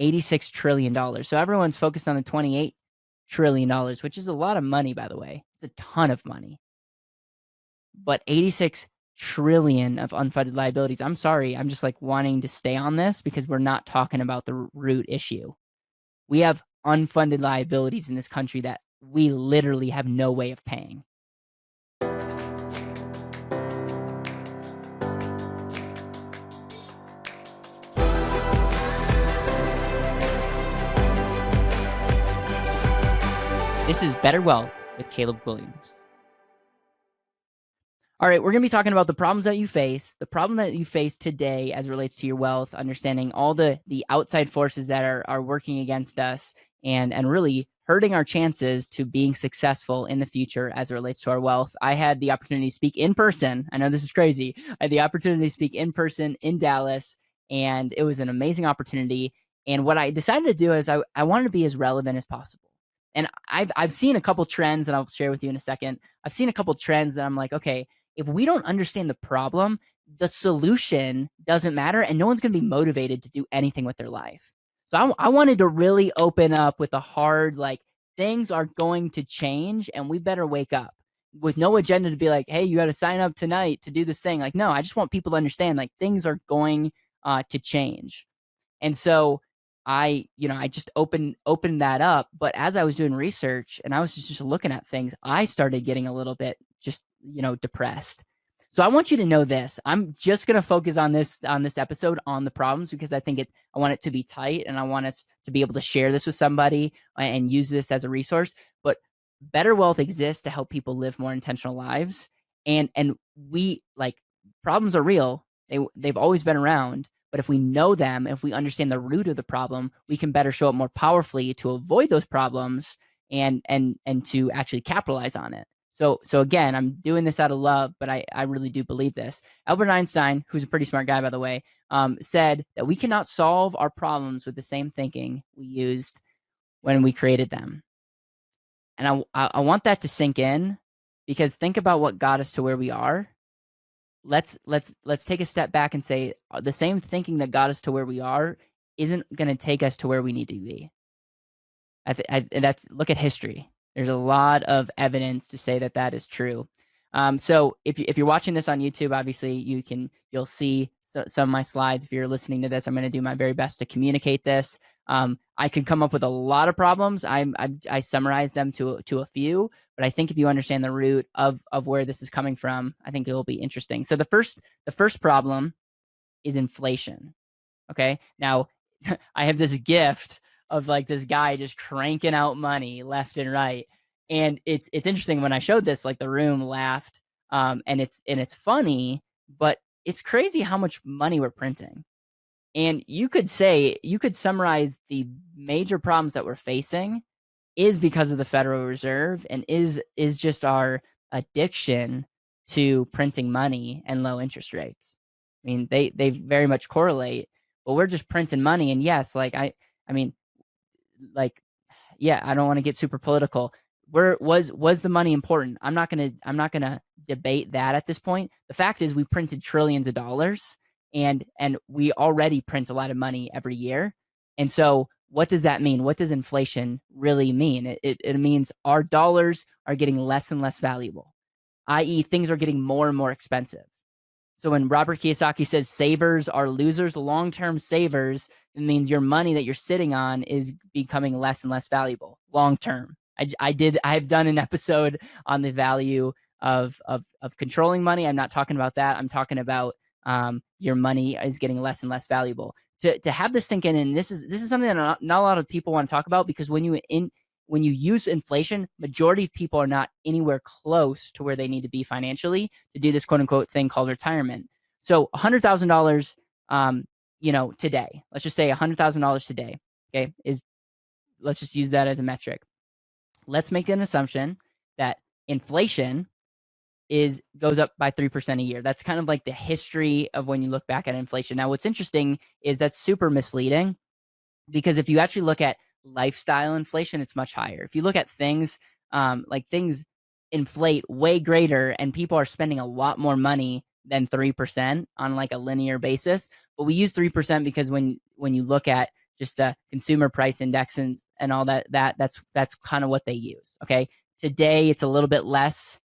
$86 trillion. So everyone's focused on the $28 trillion, which is a lot of money, by the way. It's a ton of money. But 86 trillion of unfunded liabilities. I'm sorry. I'm just like wanting to stay on this because we're not talking about the root issue. We have unfunded liabilities in this country that we literally have no way of paying. This is Better Wealth with Caleb Williams. All right, we're going to be talking about the problems that you face, the problem that you face today as it relates to your wealth, understanding all the outside forces that are working against us and really hurting our chances to being successful in the future as it relates to our wealth. I had the opportunity to speak in person. I know this is crazy. I had the opportunity to speak in person in Dallas, and it was an amazing opportunity. And what I decided to do is I wanted to be as relevant as possible. And I've seen a couple trends, and I'll share with you in a second. I've seen a couple trends that I'm like, okay, if we don't understand the problem, the solution doesn't matter, and no one's going to be motivated to do anything with their life. So I wanted to really open up with a hard, like, things are going to change, and we better wake up with no agenda to be like, hey, you got to sign up tonight to do this thing. Like, no, I just want people to understand, like, things are going to change. And so I just opened that up. But as I was doing research and I was just looking at things, I started getting a little bit just, depressed. So I want you to know this. I'm just going to focus on this episode on the problems because I want it to be tight, and I want us to be able to share this with somebody and use this as a resource. But Better Wealth exists to help people live more intentional lives. And we, like, problems are real. They've always been around. But if we know them, if we understand the root of the problem, we can better show up more powerfully to avoid those problems and to actually capitalize on it. So again, I'm doing this out of love, but I really do believe this. Albert Einstein, who's a pretty smart guy, by the way, said that we cannot solve our problems with the same thinking we used when we created them. And I want that to sink in, because think about what got us to where we are. Let's take a step back and say the same thinking that got us to where we are isn't going to take us to where we need to be. Look at history. There's a lot of evidence to say that is true. So if you're watching this on YouTube, obviously you'll see some of my slides. If you're listening to this, I'm going to do my very best to communicate this. I could come up with a lot of problems. I summarize them to a few, but I think if you understand the root of where this is coming from, I think it'll be interesting. So the first problem is inflation. Okay. Now I have this gift of, like, this guy just cranking out money left and right. And it's interesting, when I showed this, like, the room laughed. And it's funny, but it's crazy how much money we're printing. And you could summarize the major problems that we're facing is because of the Federal Reserve, and is just our addiction to printing money and low interest rates. I mean, they very much correlate, but we're just printing money. And yes, like, I mean, like, yeah, I don't want to get super political. Was the money important? I'm not gonna debate that at this point. The fact is, we printed trillions of dollars, and we already print a lot of money every year. And so what does that mean? What does inflation really mean? It means our dollars are getting less and less valuable, i.e. things are getting more and more expensive. So when Robert Kiyosaki says savers are losers, long-term savers, it means your money that you're sitting on is becoming less and less valuable long-term. I've done an episode on the value of controlling money. I'm not talking about that. I'm talking about your money is getting less and less valuable. To have this sink in, and this is something that not a lot of people want to talk about, because when you use inflation, majority of people are not anywhere close to where they need to be financially to do this quote unquote thing called retirement. So $100,000, today, let's just say $100,000 today, okay, let's just use that as a metric. Let's make an assumption that inflation goes up by 3% a year. That's kind of like the history of when you look back at inflation. Now, what's interesting is that's super misleading, because if you actually look at lifestyle inflation, it's much higher. If you look at things, things inflate way greater, and people are spending a lot more money than 3% on, like, a linear basis. But we use 3% because when you look at just the consumer price index and all that's kind of what they use. Okay. Today it's a little bit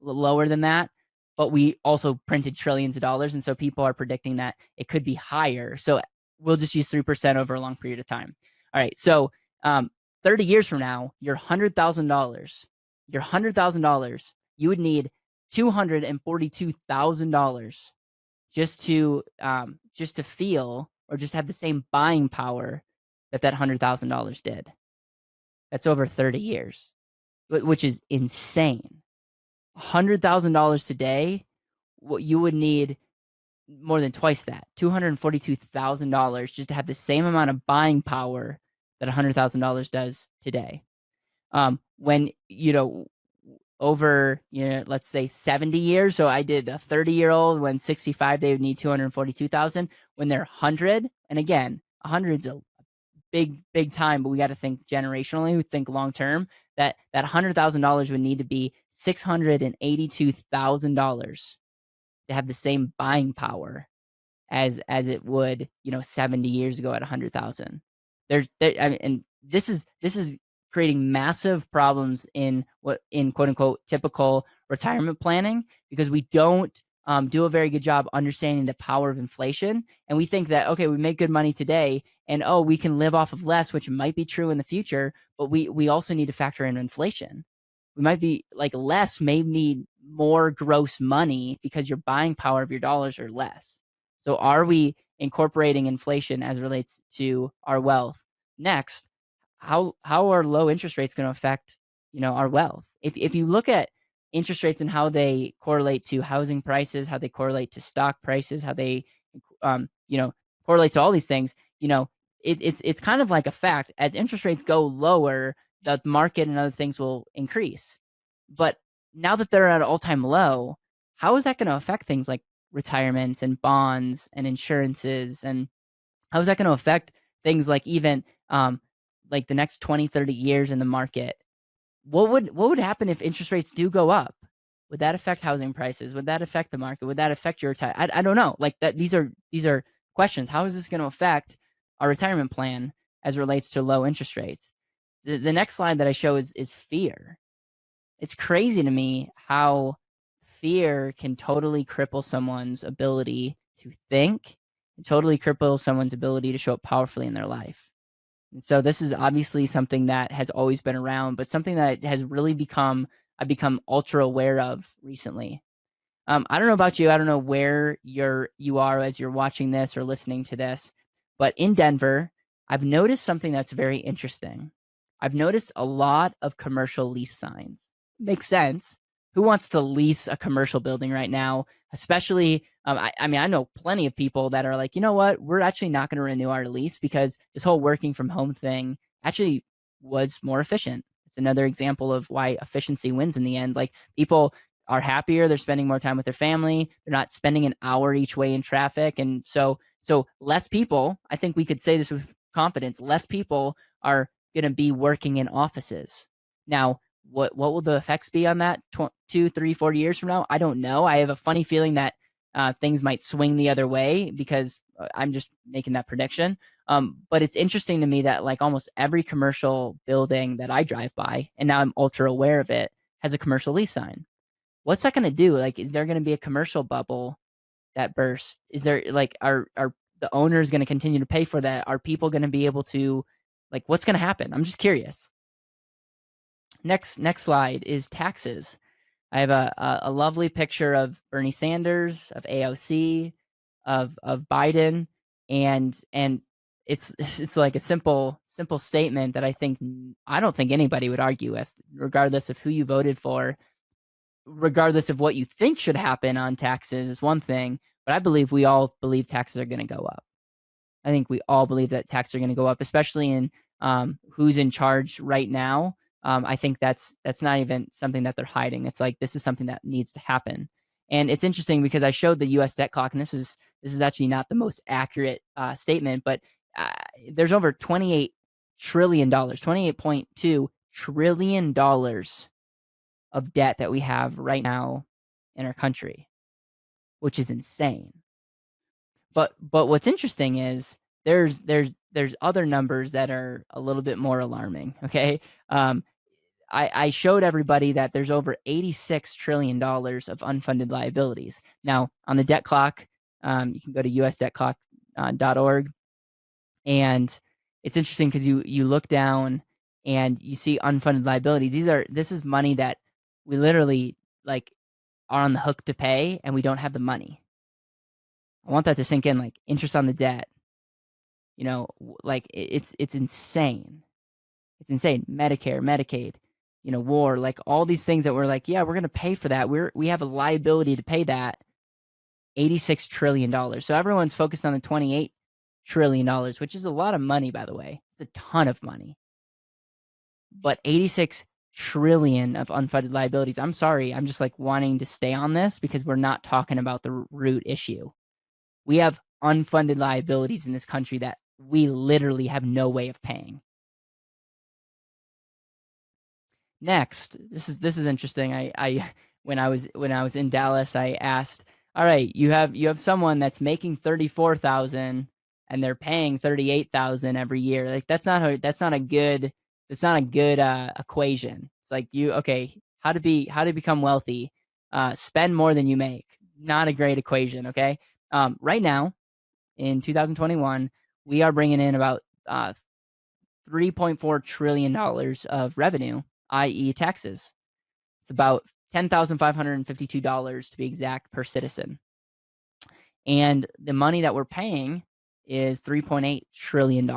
lower than that, but we also printed trillions of dollars. And so people are predicting that it could be higher. So we'll just use 3% over a long period of time. All right. So 30 years from now, $100,000, you would need $242,000 just to feel or just have the same buying power that $100,000 did. That's over 30 years, which is insane. $100,000 today, what you would need more than twice that, $242,000 just to have the same amount of buying power that $100,000 does today. When over let's say 70 years, so I did a 30-year-old, when 65 they would need 242,000. When they're 100, and again 100's a big time, but we got to think generationally, we think long term, that $100,000 would need to be $682,000 to have the same buying power as it would 70 years ago at 100,000. And this is creating massive problems in quote unquote typical retirement planning, because we don't do a very good job understanding the power of inflation. And we think that, okay, we make good money today and we can live off of less, which might be true in the future, but we also need to factor in inflation. We might be like less may need more gross money because your buying power of your dollars are less. So are we incorporating inflation as it relates to our wealth? Next, how are low interest rates going to affect our wealth? If you look at interest rates and how they correlate to housing prices, how they correlate to stock prices, how they correlate to all these things, it's kind of like a fact. As interest rates go lower, the market and other things will increase. But now that they're at an all-time low, how is that going to affect things like retirements and bonds and insurances? And how is that going to affect things like even like the next 20, 30 years in the market? What would happen if interest rates do go up? Would that affect housing prices? Would that affect the market? Would that affect your retirement? I don't know. Like that, these are questions. How is this going to affect our retirement plan as it relates to low interest rates? The next slide that I show is fear. It's crazy to me how fear can totally cripple someone's ability to think, and totally cripple someone's ability to show up powerfully in their life. And so this is obviously something that has always been around, but something that has really I've become ultra aware of recently. I don't know about you. I don't know where you are as you're watching this or listening to this, but in Denver, I've noticed something that's very interesting. I've noticed a lot of commercial lease signs. Makes sense. Who wants to lease a commercial building right now? Especially, I mean, I know plenty of people that are like, you know what? We're actually not going to renew our lease because this whole working from home thing actually was more efficient. It's another example of why efficiency wins in the end. Like people are happier. They're spending more time with their family. They're not spending an hour each way in traffic. And so less people, I think we could say this with confidence, less people are going to be working in offices. Now, what will the effects be on that 2, 3, 4 years from now? I don't know. I have a funny feeling that things might swing the other way because I'm just making that prediction. But it's interesting to me that like almost every commercial building that I drive by, and now I'm ultra aware of it, has a commercial lease sign. What's that going to do? Like, is there going to be a commercial bubble that bursts? Is there like, are the owners going to continue to pay for that? Are people going to be able to, like, what's going to happen? I'm just curious. Next slide is taxes. I have a lovely picture of Bernie Sanders, of AOC, of Biden, and it's like a simple statement that I don't think anybody would argue with, regardless of who you voted for, regardless of what you think should happen on taxes is one thing, but I believe we all believe taxes are going to go up. I think we all believe that taxes are going to go up, especially in who's in charge right now. I think that's not even something that they're hiding. It's like this is something that needs to happen. And it's interesting because I showed the U.S. debt clock, and this is actually not the most accurate statement, but there's over $28 trillion, $28.2 trillion of debt that we have right now in our country, which is insane. But what's interesting is there's there's other numbers that are a little bit more alarming. Okay. Um, I showed everybody that there's over $86 trillion of unfunded liabilities. Now, on the debt clock, you can go to usdebtclock.org, and it's interesting because you look down and you see unfunded liabilities. This is money that we literally like are on the hook to pay, and we don't have the money. I want that to sink in, like interest on the debt. Like it's insane. It's insane. Medicare, Medicaid, war, like all these things that we're like, yeah, we're gonna pay for that. We have a liability to pay that. $86 trillion. So everyone's focused on the $28 trillion, which is a lot of money, by the way. It's a ton of money. But 86 trillion of unfunded liabilities. I'm sorry. I'm just like wanting to stay on this because we're not talking about the root issue. We have unfunded liabilities in this country that we literally have no way of paying. Next, this is interesting. I when I was in Dallas, I asked, all right, you have someone that's making 34,000 and they're paying 38,000 every year. Like that's not a good equation. It's like okay, how to become wealthy, spend more than you make. Not a great equation. Okay, right now in 2021, we are bringing in about $3.4 trillion of revenue, i.e. taxes. It's about $10,552 to be exact per citizen. And the money that we're paying is $3.8 trillion,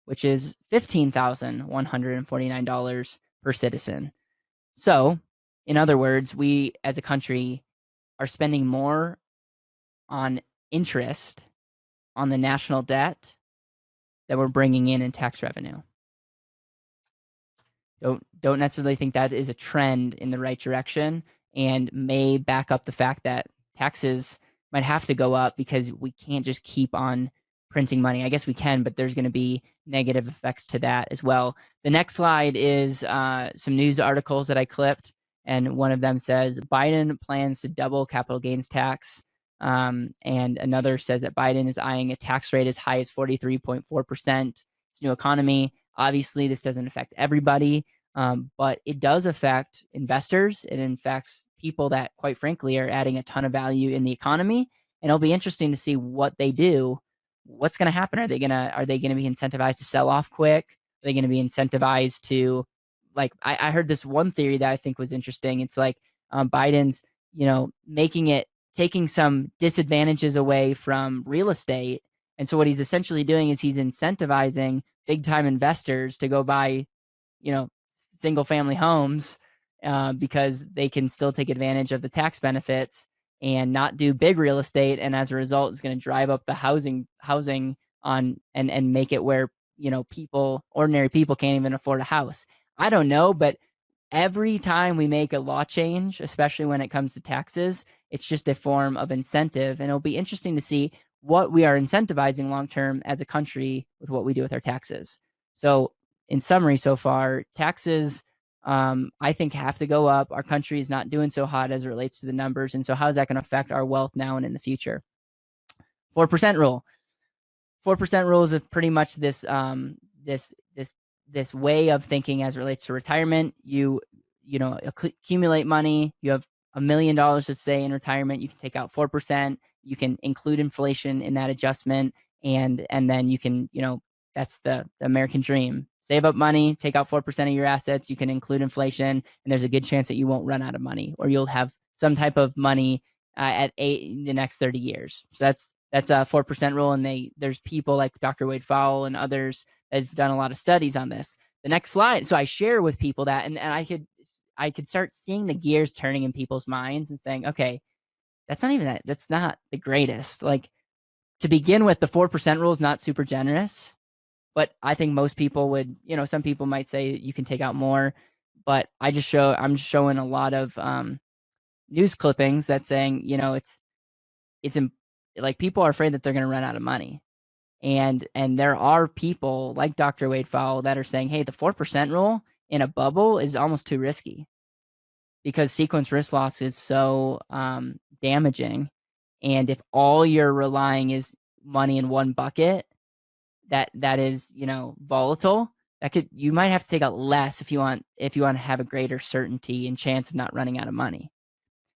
which is $15,149 per citizen. So, in other words, we as a country are spending more on interest on the national debt that we're bringing in tax revenue. Don't necessarily think that is a trend in the right direction, and may back up the fact that taxes might have to go up because we can't just keep on printing money. I guess we can, but there's going to be negative effects to that as well. The next slide is some news articles that I clipped, and one of them says Biden plans to double capital gains tax, and another says that Biden is eyeing a tax rate as high as 43.4%. It's new economy. Obviously, this doesn't affect everybody, but it does affect investors. It affects people that, quite frankly, are adding a ton of value in the economy. And it'll be interesting to see what they do. What's going to happen? Are they gonna be incentivized to sell off quick? Are they going to be incentivized to, like, I heard this one theory that I think was interesting. It's like Biden's, taking some disadvantages away from real estate. And so what he's essentially doing is he's incentivizing big time investors to go buy, single family homes because they can still take advantage of the tax benefits and not do big real estate. And as a result, it's going to drive up the housing on and make it where, ordinary people can't even afford a house. I don't know, but every time we make a law change, especially when it comes to taxes, it's just a form of incentive. And it'll be interesting to see what we are incentivizing long term as a country with what we do with our taxes. So, in summary, so far, taxes, I think, have to go up. Our country is not doing so hot as it relates to the numbers. And so, how is that going to affect our wealth now and in the future? 4% rule. 4% rule is pretty much this this way of thinking as it relates to retirement. You accumulate money. You have $1 million, let's say, in retirement. You can take out 4%. You can include inflation in that adjustment, and then you can, that's the American dream. Save up money, take out 4% of your assets. You can include inflation, and there's a good chance that you won't run out of money, or you'll have some type of money in the next 30 years. So that's a 4% rule, and there's people like Dr. Wade Fowle and others that have done a lot of studies on this. The next slide. So I share with people that, and I could start seeing the gears turning in people's minds and saying, okay, that's not the greatest. Like, to begin with, the 4% rule is not super generous, but I think most people would, some people might say you can take out more, but I'm just showing a lot of news clippings that saying, it's like people are afraid that they're going to run out of money. And there are people like Dr. Wade Fowle that are saying, hey, the 4% rule in a bubble is almost too risky because sequence risk loss is so damaging. And if all you're relying is money in one bucket, that is, volatile, you might have to take out less if you want to have a greater certainty and chance of not running out of money.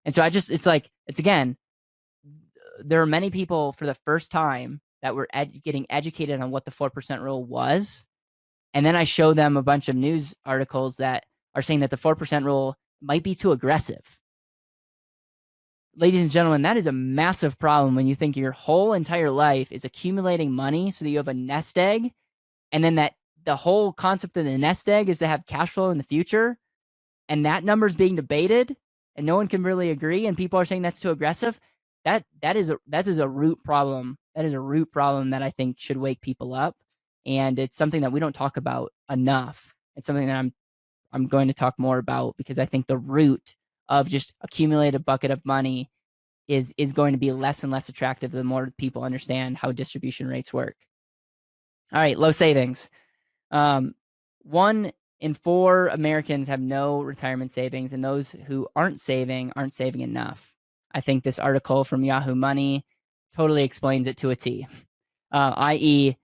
And so it's again, there are many people for the first time that were getting educated on what the 4% rule was. And then I show them a bunch of news articles that are saying that the 4% rule might be too aggressive. Ladies and gentlemen, that is a massive problem when you think your whole entire life is accumulating money so that you have a nest egg, and then that the whole concept of the nest egg is to have cash flow in the future, and that number is being debated, and no one can really agree, and people are saying that's too aggressive. That is a root problem. That is a root problem that I think should wake people up, and it's something that we don't talk about enough. It's something that I'm going to talk more about, because I think the root of just accumulate a bucket of money is going to be less and less attractive the more people understand how distribution rates work. All right, low savings. 1 in 4 Americans have no retirement savings, and those who aren't saving enough. I think this article from Yahoo Money totally explains it to a T. I.e.,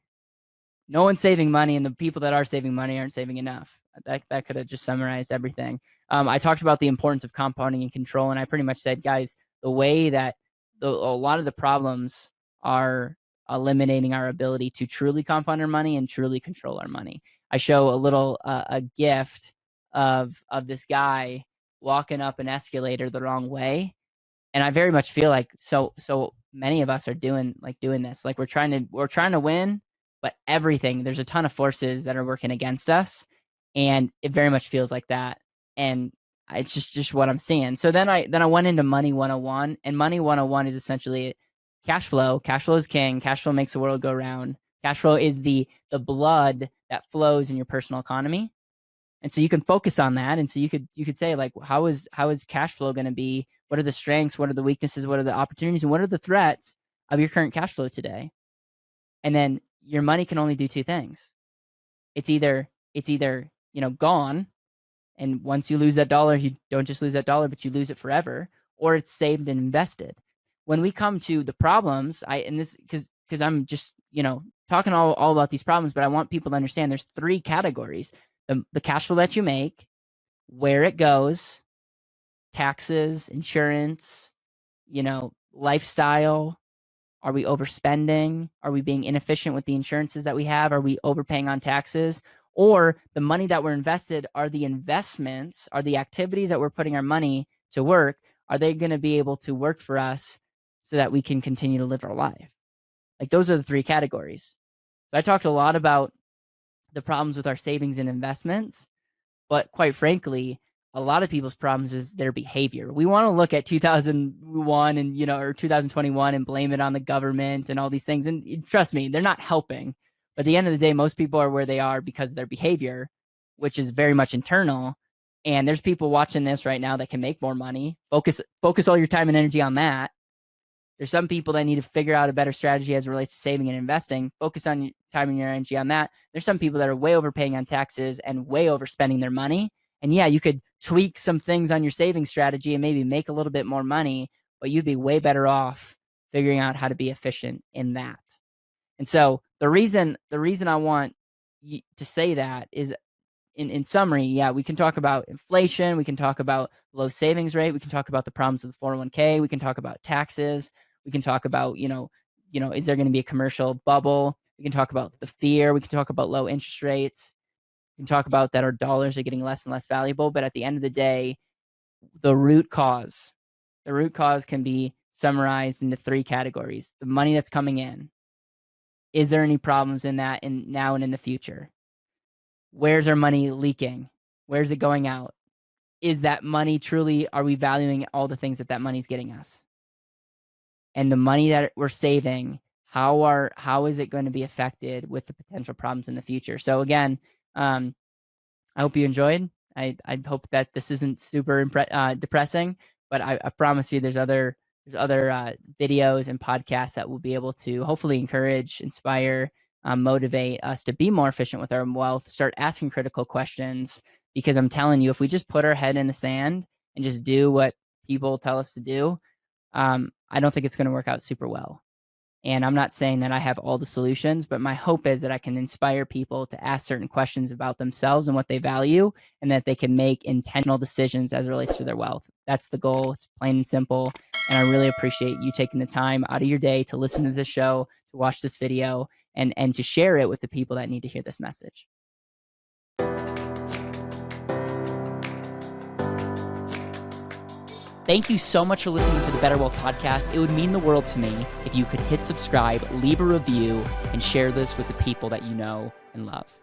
no one's saving money, and the people that are saving money aren't saving enough. That could have just summarized everything. I talked about the importance of compounding and control, and I pretty much said, guys, the way that a lot of the problems are eliminating our ability to truly compound our money and truly control our money. I show a little a gift of this guy walking up an escalator the wrong way, and I very much feel like so many of us are doing this. Like we're trying to win, but there's a ton of forces that are working against us, and it very much feels like that. And it's just what I'm seeing. So then I went into Money 101, and Money 101 is essentially cash flow. Cash flow is king. Cash flow makes the world go round. Cash flow is the blood that flows in your personal economy. And so you can focus on that. And so you could say, like, how is cash flow going to be? What are the strengths? What are the weaknesses? What are the opportunities? And what are the threats of your current cash flow today? And then your money can only do 2 things. It's either gone, and once you lose that dollar, you don't just lose that dollar, but you lose it forever, or it's saved and invested. When we come to the problems, because I'm just talking all about these problems, but I want people to understand there's 3 categories: the cash flow that you make, where it goes, taxes, insurance, lifestyle. Are we overspending? Are we being inefficient with the insurances that we have? Are we overpaying on taxes? Or the money that we're invested, are the investments, are the activities that we're putting our money to work, are they going to be able to work for us so that we can continue to live our life? Like, those are the 3 categories. So I talked a lot about the problems with our savings and investments, but quite frankly, a lot of people's problems is their behavior. We want to look at 2001 and, or 2021 and blame it on the government and all these things. And trust me, they're not helping. But at the end of the day, most people are where they are because of their behavior, which is very much internal. And there's people watching this right now that can make more money. Focus all your time and energy on that. There's some people that need to figure out a better strategy as it relates to saving and investing. Focus on your time and your energy on that. There's some people that are way overpaying on taxes and way overspending their money. And yeah, you could tweak some things on your saving strategy and maybe make a little bit more money, but you'd be way better off figuring out how to be efficient in that. And so the reason I want to say that is, in summary, yeah, we can talk about inflation, we can talk about low savings rate, we can talk about the problems with the 401k, we can talk about taxes, we can talk about, is there going to be a commercial bubble? We can talk about the fear, we can talk about low interest rates. We can talk about that our dollars are getting less and less valuable, but at the end of the day, the root cause can be summarized into 3 categories. The money that's coming in. Is there any problems in that now and in the future? Where's our money leaking? Where's it going out? Is that money truly, are we valuing all the things that money's getting us? And the money that we're saving, how is it going to be affected with the potential problems in the future? So again, I hope you enjoyed. I hope that this isn't super depressing, but I promise you there's other videos and podcasts that will be able to hopefully encourage, inspire, motivate us to be more efficient with our wealth, start asking critical questions, because I'm telling you, if we just put our head in the sand and just do what people tell us to do, I don't think it's going to work out super well. And I'm not saying that I have all the solutions, but my hope is that I can inspire people to ask certain questions about themselves and what they value, and that they can make intentional decisions as it relates to their wealth. That's the goal. It's plain and simple. And I really appreciate you taking the time out of your day to listen to this show, to watch this video, and to share it with the people that need to hear this message. Thank you so much for listening to the BetterWealth podcast. It would mean the world to me if you could hit subscribe, leave a review, and share this with the people that you know and love.